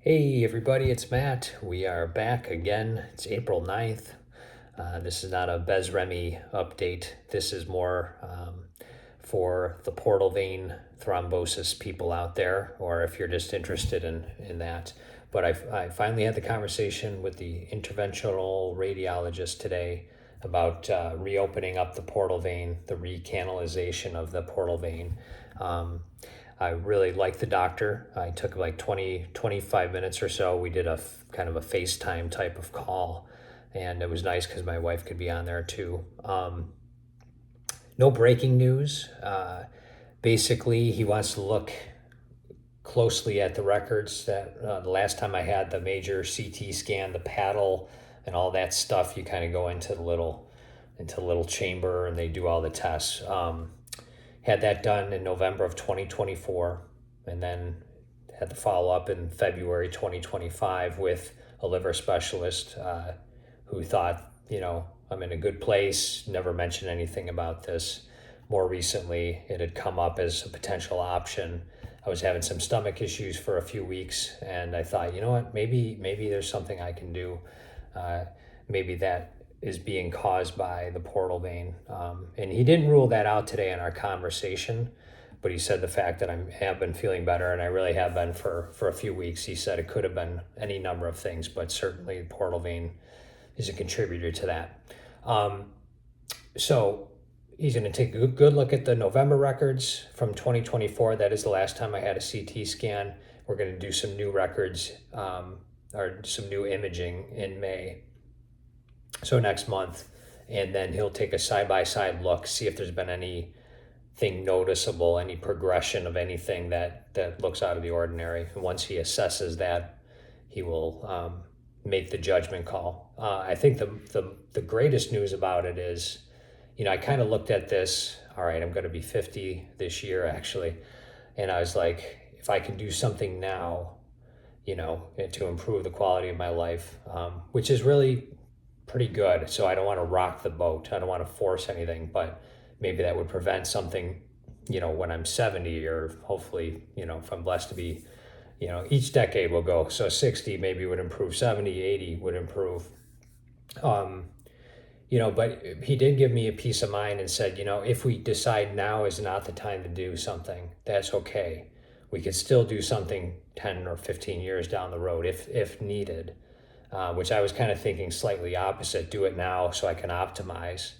Hey everybody, it's Matt. We are back again. It's April 9th. This is not a Bezremi update. This is more for the portal vein thrombosis people out there, or if you're just interested in that. But I finally had the conversation with the interventional radiologist today about reopening up the portal vein, the recanalization of the portal vein. I really liked the doctor. I took like 25 minutes or so. We did a kind of a FaceTime type of call, and it was nice because my wife could be on there too. No breaking news. Basically, he wants to look closely at the records that the last time I had the major CT scan, the paddle, and all that stuff. You kind of go into the little chamber, and they do all the tests. Had that done in November of 2024, and then had the follow-up in February 2025 with a liver specialist who thought, I'm in a good place, never mentioned anything about this. More recently, it had come up as a potential option. I was having some stomach issues for a few weeks, and I thought, you know what, maybe there's something I can do. Maybe that is being caused by the portal vein. And he didn't rule that out today in our conversation, but he said the fact that I have been feeling better, and I really have been for a few weeks, he said it could have been any number of things, but certainly the portal vein is a contributor to that. So he's going to take a good look at the November records from 2024. That is the last time I had a CT scan. We're going to do some new records or some new imaging in May. So next month, and then he'll take a side-by-side look, see if there's been anything noticeable, any progression of anything that looks out of the ordinary. And once he assesses that, he will make the judgment call. I think the greatest news about it is, I kind of looked at this, all right, I'm going to be 50 this year actually, and I was like, if I can do something now, to improve the quality of my life, which is really pretty good. So I don't want to rock the boat. I don't want to force anything, but maybe that would prevent something, when I'm 70, or hopefully, if I'm blessed to be, each decade will go. So 60 maybe would improve, 70, 80 would improve. But he did give me a peace of mind and said, if we decide now is not the time to do something, that's okay. We could still do something 10 or 15 years down the road if needed. Which I was kind of thinking slightly opposite, do it now so I can optimize.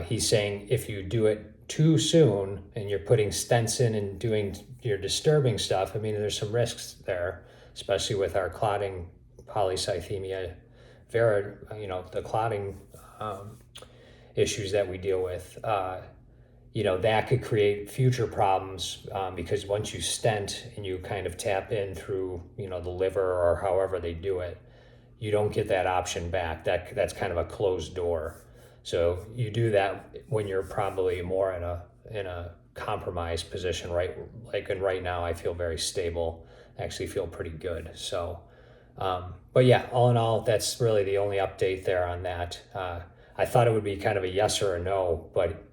He's saying if you do it too soon and you're putting stents in and you're disturbing stuff, there's some risks there, especially with our clotting polycythemia, Vera, the clotting issues that we deal with. That could create future problems because once you stent and you kind of tap in through, the liver or however they do it, you don't get that option back. That's kind of a closed door. So you do that when you're probably more in a compromised position, right? Like, and right now I feel very stable. I actually feel pretty good. So, but yeah, all in all, that's really the only update there on that. I thought it would be kind of a yes or a no, but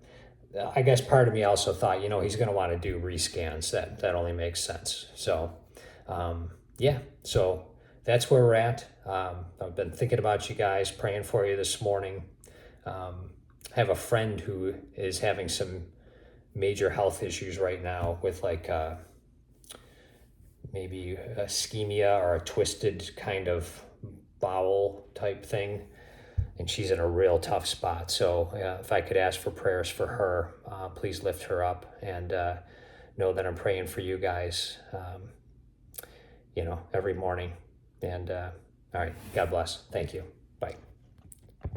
I guess part of me also thought, he's going to want to do rescans. That only makes sense. So, yeah, so that's where we're at. I've been thinking about you guys, praying for you this morning. I have a friend who is having some major health issues right now with maybe ischemia or a twisted kind of bowel type thing. And she's in a real tough spot. So if I could ask for prayers for her, please lift her up, and know that I'm praying for you guys, every morning. And all right, God bless. Thank you. Bye.